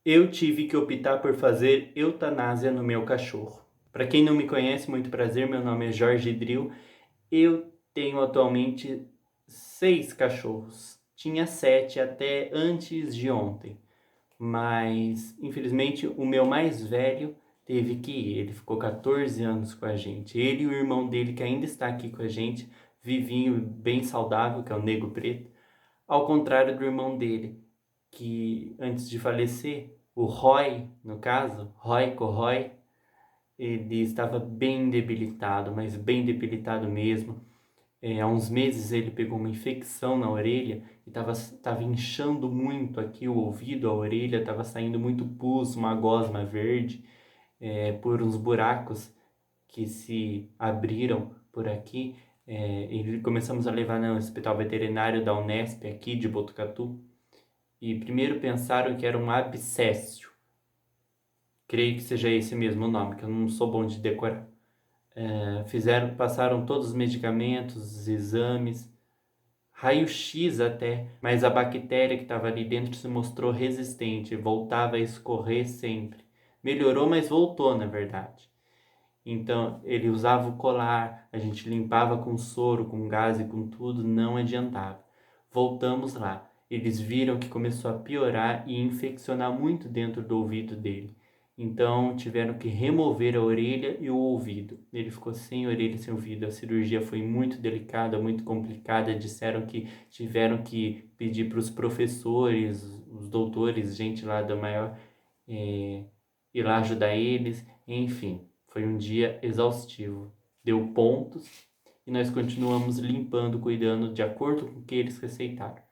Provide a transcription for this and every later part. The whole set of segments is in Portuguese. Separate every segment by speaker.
Speaker 1: Eu tive que optar por fazer eutanásia no meu cachorro. Para quem não me conhece, muito prazer, meu nome é Jorge Dril. Eu tenho atualmente 6 cachorros. Tinha 7 até antes de ontem, mas infelizmente o meu mais velho teve que ir. Ele ficou 14 anos com a gente. Ele e o irmão dele, que ainda está aqui com a gente, Vivinho, bem saudável, que é o Negro Preto, ao contrário do irmão dele, que antes de falecer, o Roy, no caso, Roy Corroy, ele estava bem debilitado, mas bem debilitado mesmo. Há uns meses ele pegou uma infecção na orelha e estava inchando muito aqui o ouvido, a orelha, estava saindo muito pus, uma gosma verde, por uns buracos que se abriram por aqui. E começamos a levar no hospital veterinário da Unesp aqui de Botucatu. E primeiro pensaram que era um abscesso. Creio que seja esse mesmo o nome, que eu não sou bom de decorar. Passaram todos os medicamentos, os exames, raio-x até, mas a bactéria que estava ali dentro se mostrou resistente, voltava a escorrer sempre. Melhorou, mas voltou, na verdade. Então, ele usava o colar, a gente limpava com soro, com gás e com tudo, não adiantava. Voltamos lá. Eles viram que começou a piorar e infeccionar muito dentro do ouvido dele. Então, tiveram que remover a orelha e o ouvido. Ele ficou sem orelha e sem ouvido. A cirurgia foi muito delicada, muito complicada. Disseram que tiveram que pedir para os professores, os doutores, gente lá da maior, ir lá ajudar eles. Enfim, foi um dia exaustivo. Deu pontos e nós continuamos limpando, cuidando de acordo com o que eles receitaram.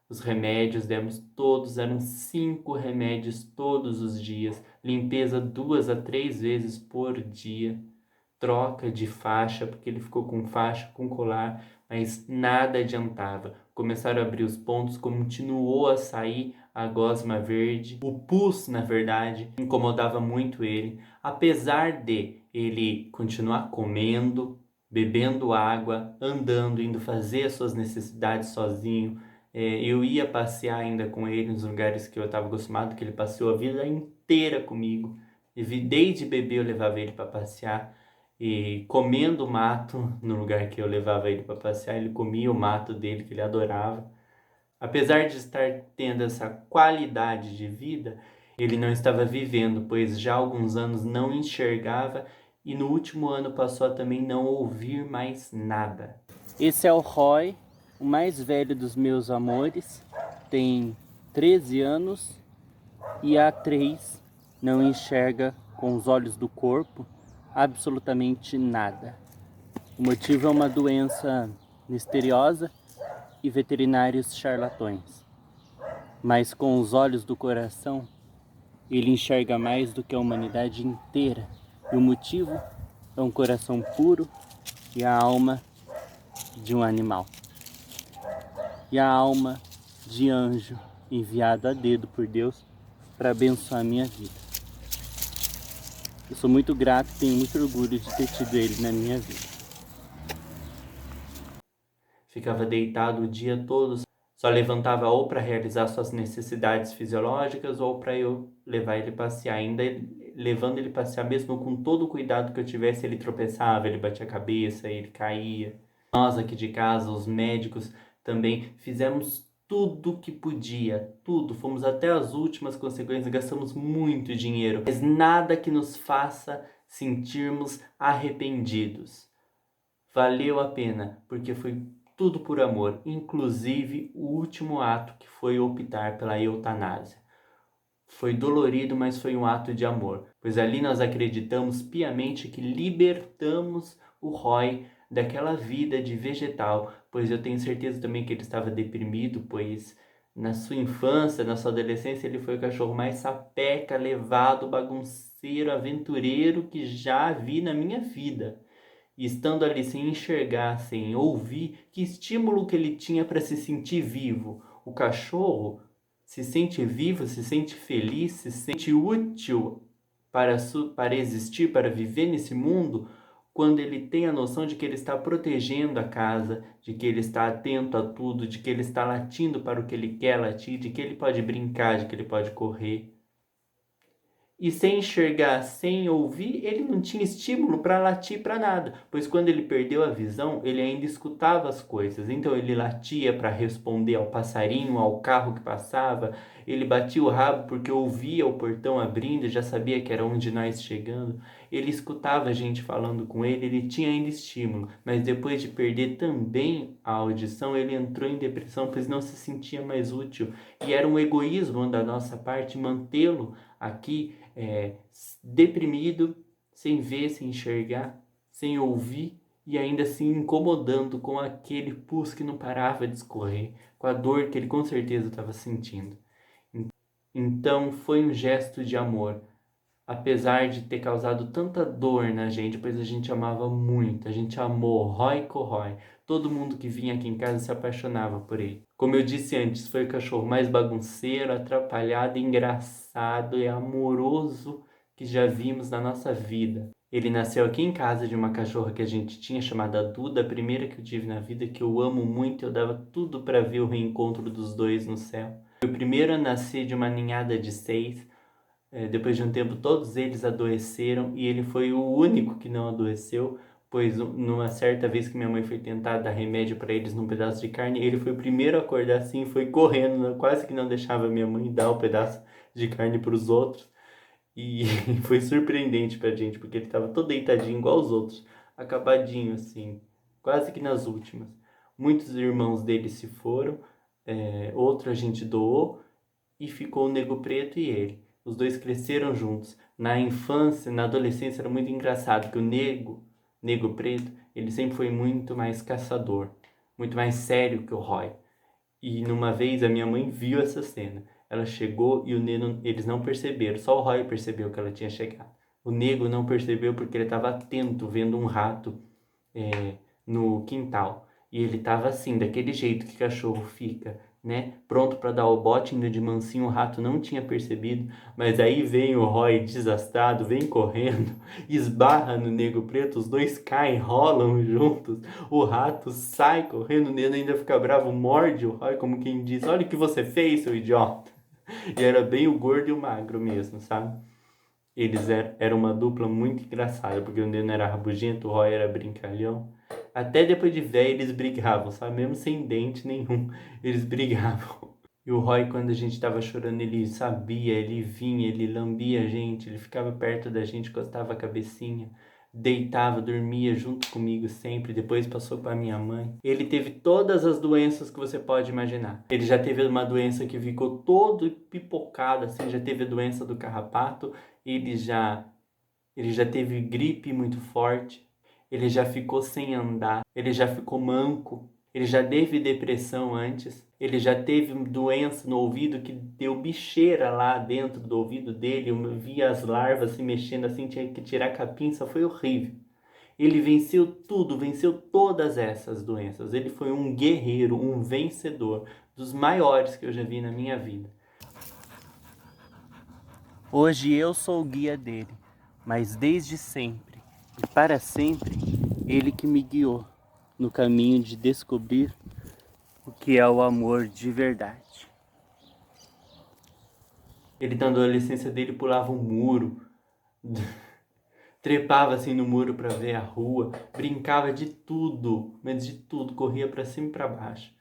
Speaker 1: Os remédios demos todos, eram 5 remédios todos os dias, limpeza 2 a 3 vezes por dia, troca de faixa, porque ele ficou com faixa, com colar, mas nada adiantava. Começaram a abrir os pontos, continuou a sair a gosma verde. O pus, na verdade, incomodava muito ele, apesar de ele continuar comendo, bebendo água, andando, indo fazer as suas necessidades sozinho. Eu ia passear ainda com ele nos lugares que eu estava acostumado, que ele passeou a vida inteira comigo. Desde bebê eu levava ele para passear e comendo mato no lugar que eu levava ele para passear, ele comia o mato dele que ele adorava. Apesar de estar tendo essa qualidade de vida, ele não estava vivendo, pois já há alguns anos não enxergava e no último ano passou a também não ouvir mais nada. Esse é o Roy, o mais velho dos meus amores, tem 13 anos e há 3 não enxerga com os olhos do corpo absolutamente nada. O motivo é uma doença misteriosa e veterinários charlatões. Mas com os olhos do coração, ele enxerga mais do que a humanidade inteira. E o motivo é um coração puro e a alma de um animal. E a alma de anjo enviado a dedo por Deus para abençoar a minha vida. Eu sou muito grato e tenho muito orgulho de ter tido ele na minha vida. Ficava deitado o dia todo, só levantava ou para realizar suas necessidades fisiológicas ou para eu levar ele passear. Ainda levando ele passear, mesmo com todo o cuidado que eu tivesse, ele tropeçava, ele batia a cabeça, ele caía. Nós aqui de casa, os médicos também fizemos tudo que podia, tudo. Fomos até as últimas consequências, gastamos muito dinheiro, mas nada que nos faça sentirmos arrependidos. Valeu a pena, porque foi tudo por amor, inclusive o último ato que foi optar pela eutanásia. Foi dolorido, mas foi um ato de amor, pois ali nós acreditamos piamente que libertamos o Roy daquela vida de vegetal, pois eu tenho certeza também que ele estava deprimido, pois na sua infância, na sua adolescência, ele foi o cachorro mais sapeca, levado, bagunceiro, aventureiro que já vi na minha vida. E estando ali sem enxergar, sem ouvir, que estímulo que ele tinha para se sentir vivo? O cachorro se sente vivo, se sente feliz, se sente útil para existir, para viver nesse mundo, quando ele tem a noção de que ele está protegendo a casa, de que ele está atento a tudo, de que ele está latindo para o que ele quer latir, de que ele pode brincar, de que ele pode correr. E sem enxergar, sem ouvir, ele não tinha estímulo para latir para nada, pois quando ele perdeu a visão, ele ainda escutava as coisas. Então ele latia para responder ao passarinho, ao carro que passava, ele batia o rabo porque ouvia o portão abrindo, já sabia que era um de nós chegando. Ele escutava a gente falando com ele, ele tinha ainda estímulo, mas depois de perder também a audição, ele entrou em depressão, pois não se sentia mais útil. E era um egoísmo da nossa parte mantê-lo aqui deprimido, sem ver, sem enxergar, sem ouvir e ainda se incomodando com aquele pus que não parava de escorrer, com a dor que ele com certeza estava sentindo. Então foi um gesto de amor, apesar de ter causado tanta dor na gente, pois a gente amava muito, a gente amou Roy Corroy. Todo mundo que vinha aqui em casa se apaixonava por ele. Como eu disse antes, foi o cachorro mais bagunceiro, atrapalhado, engraçado e amoroso que já vimos na nossa vida. Ele nasceu aqui em casa de uma cachorra que a gente tinha chamada Duda, a primeira que eu tive na vida, que eu amo muito, eu dava tudo para ver o reencontro dos dois no céu. Foi o primeiro a nascer de uma ninhada de 6. Depois de um tempo, todos eles adoeceram e ele foi o único que não adoeceu, pois numa certa vez que minha mãe foi tentar dar remédio para eles num pedaço de carne, ele foi o primeiro a acordar assim, foi correndo, quase que não deixava minha mãe dar o pedaço de carne para os outros. E foi surpreendente pra gente, porque ele estava todo deitadinho igual os outros, acabadinho assim, quase que nas últimas. Muitos irmãos dele se foram, outro a gente doou e ficou o Nego Preto e ele. Os dois cresceram juntos. Na infância, na adolescência era muito engraçado que o Nego Preto, ele sempre foi muito mais caçador, muito mais sério que o Roy. E numa vez a minha mãe viu essa cena. Ela chegou e o Nego, eles não perceberam, só o Roy percebeu que ela tinha chegado. O Nego não percebeu porque ele estava atento, vendo um rato no quintal. E ele estava assim, daquele jeito que cachorro fica, né? Pronto para dar o bote, ainda de mansinho, o rato não tinha percebido. Mas aí vem o Roy desastrado, vem correndo, esbarra no Nego Preto, os dois caem, rolam juntos. O rato sai correndo, o Nego ainda fica bravo, morde o Roy, como quem diz: olha o que você fez, seu idiota. E era bem o gordo e o magro mesmo, sabe? Eles eram uma dupla muito engraçada, porque o Neno era rabugento, o Roy era brincalhão. Até depois de velho eles brigavam, sabe? Mesmo sem dente nenhum, eles brigavam. E o Roy, quando a gente tava chorando, ele sabia, ele vinha, ele lambia a gente, ele ficava perto da gente, encostava a cabecinha, deitava, dormia junto comigo sempre, depois passou para minha mãe. Ele teve todas as doenças que você pode imaginar. Ele já teve uma doença que ficou todo pipocado, assim, já teve a doença do carrapato, ele já teve gripe muito forte, ele já ficou sem andar, ele já ficou manco, ele já teve depressão antes, ele já teve doença no ouvido que deu bicheira lá dentro do ouvido dele, eu via as larvas se mexendo assim, tinha que tirar capim, só foi horrível. Ele venceu tudo, venceu todas essas doenças. Ele foi um guerreiro, um vencedor, dos maiores que eu já vi na minha vida. Hoje eu sou o guia dele, mas desde sempre e para sempre, ele que me guiou no caminho de descobrir o que é o amor de verdade. Ele, na adolescência dele, pulava um muro, trepava assim no muro para ver a rua, brincava de tudo, mas de tudo, corria para cima e para baixo.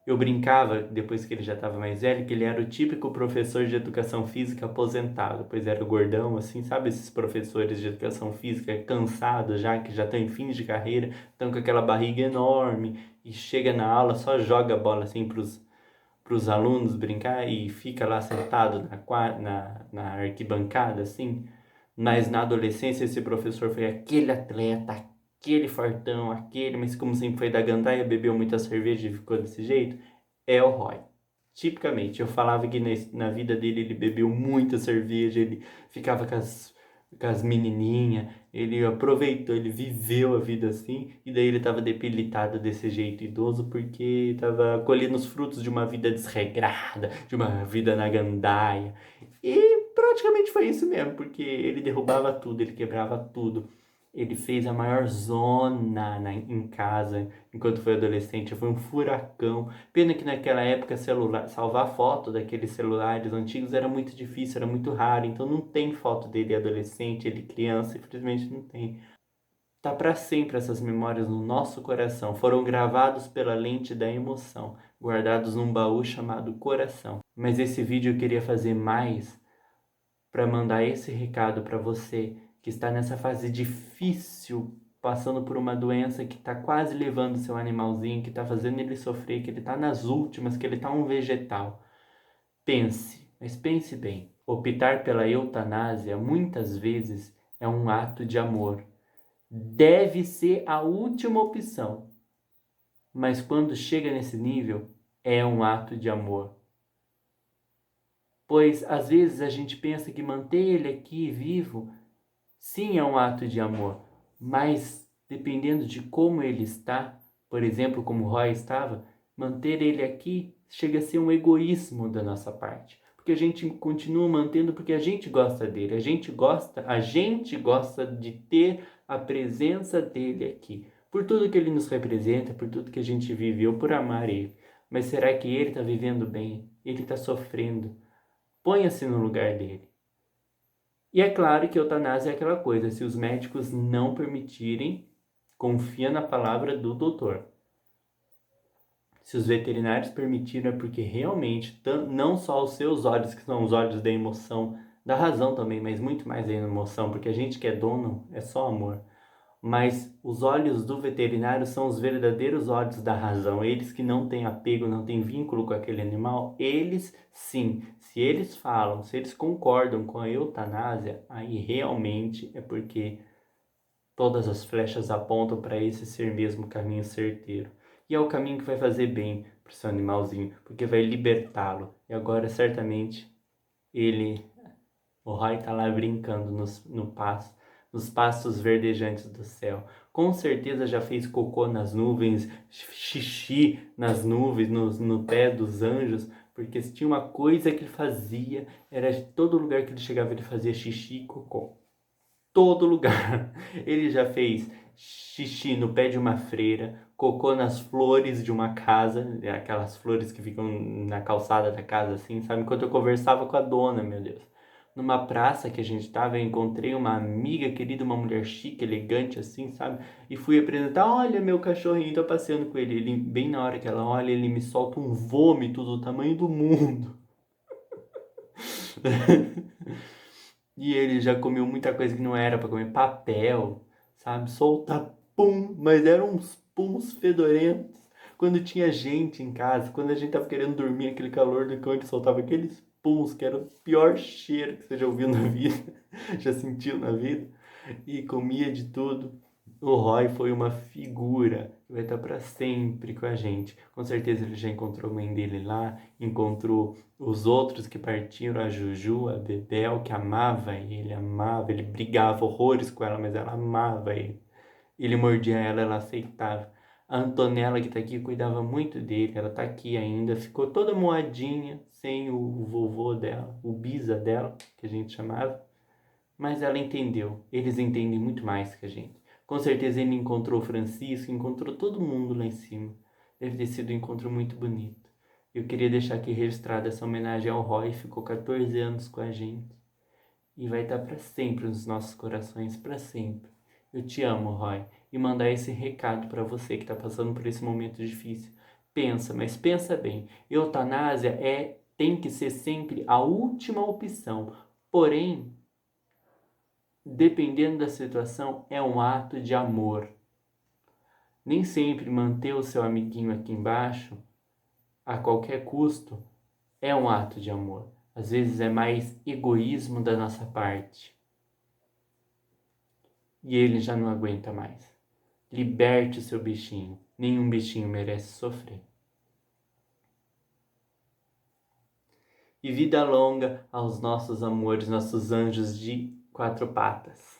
Speaker 1: Eu brincava, depois que ele já estava mais velho, que ele era o típico professor de educação física aposentado, pois era o gordão, assim, sabe esses professores de educação física cansados já, que já estão em fim de carreira, estão com aquela barriga enorme e chega na aula, só joga a bola assim pros alunos brincar e fica lá sentado na arquibancada, assim. Mas na adolescência esse professor foi aquele atleta, aquele fartão, aquele, mas como sempre foi da gandaia, bebeu muita cerveja e ficou desse jeito, é o Roy. Tipicamente, eu falava que na vida dele ele bebeu muita cerveja, ele ficava com as menininhas, ele aproveitou, ele viveu a vida assim, e daí ele estava debilitado desse jeito idoso porque estava colhendo os frutos de uma vida desregrada, de uma vida na gandaia. E praticamente foi isso mesmo, porque ele derrubava tudo, ele quebrava tudo. Ele fez a maior zona em casa enquanto foi adolescente. Foi um furacão. Pena que naquela época salvar foto daqueles celulares antigos era muito difícil, era muito raro. Então não tem foto dele adolescente, ele criança, infelizmente não tem. Tá para sempre essas memórias no nosso coração. Foram gravados pela lente da emoção, guardados num baú chamado coração. Mas esse vídeo eu queria fazer mais para mandar esse recado para você que está nessa fase difícil, passando por uma doença que está quase levando seu animalzinho, que está fazendo ele sofrer, que ele está nas últimas, que ele está um vegetal. Pense, mas pense bem. Optar pela eutanásia muitas vezes é um ato de amor. Deve ser a última opção. Mas quando chega nesse nível, é um ato de amor. Pois às vezes a gente pensa que manter ele aqui vivo, sim, é um ato de amor, mas dependendo de como ele está, por exemplo, como o Roy estava, manter ele aqui chega a ser um egoísmo da nossa parte. Porque a gente continua mantendo porque a gente gosta dele, a gente gosta de ter a presença dele aqui, por tudo que ele nos representa, por tudo que a gente viveu, por amar ele. Mas será que ele está vivendo bem? Ele está sofrendo? Ponha-se no lugar dele. E é claro que a eutanásia é aquela coisa, se os médicos não permitirem, confia na palavra do doutor. Se os veterinários permitiram é porque realmente, não só os seus olhos, que são os olhos da emoção, da razão também, mas muito mais da emoção, porque a gente que é dono é só amor. Mas os olhos do veterinário são os verdadeiros olhos da razão. Eles que não têm apego, não têm vínculo com aquele animal, eles sim, se eles falam, se eles concordam com a eutanásia, aí realmente é porque todas as flechas apontam para esse ser mesmo caminho certeiro. E é o caminho que vai fazer bem para o seu animalzinho, porque vai libertá-lo. E agora certamente o Roy está lá brincando no pasto, nos pastos verdejantes do céu. Com certeza já fez cocô nas nuvens, xixi nas nuvens, no pé dos anjos, porque se tinha uma coisa que ele fazia, era todo lugar que ele chegava ele fazia xixi e cocô. Todo lugar. Ele já fez xixi no pé de uma freira, cocô nas flores de uma casa, aquelas flores que ficam na calçada da casa, assim, sabe? Enquanto eu conversava com a dona, meu Deus. Numa praça que a gente tava, eu encontrei uma amiga querida, uma mulher chique, elegante, assim, sabe? E fui apresentar, olha meu cachorrinho, tô passeando com ele. Ele, bem na hora que ela olha, ele me solta um vômito do tamanho do mundo. E ele já comeu muita coisa que não era pra comer, papel, sabe? Solta pum, mas eram uns puns fedorentos. Quando tinha gente em casa, quando a gente tava querendo dormir, aquele calor do cão, ele soltava aqueles puns, que era o pior cheiro que você já ouviu na vida, já sentiu na vida, e comia de tudo. O Roy foi uma figura, vai estar para sempre com a gente. Com certeza ele já encontrou a mãe dele lá, encontrou os outros que partiram, a Juju, a Bebel, que amava, ele brigava horrores com ela, mas ela amava ele. Ele mordia ela, ela aceitava. A Antonella, que tá aqui, cuidava muito dele, ela tá aqui ainda, ficou toda moadinha, sem o vovô dela, o bisa dela, que a gente chamava. Mas ela entendeu, eles entendem muito mais que a gente. Com certeza ele encontrou o Francisco, encontrou todo mundo lá em cima. Deve ter sido um encontro muito bonito. Eu queria deixar aqui registrada essa homenagem ao Roy, ficou 14 anos com a gente. E vai estar para sempre nos nossos corações, para sempre. Eu te amo, Roy. E mandar esse recado para você que está passando por esse momento difícil. Pensa, mas pensa bem. Eutanásia tem que ser sempre a última opção. Porém, dependendo da situação, é um ato de amor. Nem sempre manter o seu amiguinho aqui embaixo, a qualquer custo, é um ato de amor. Às vezes é mais egoísmo da nossa parte. E ele já não aguenta mais. Liberte o seu bichinho. Nenhum bichinho merece sofrer. E vida longa aos nossos amores, nossos anjos de quatro patas.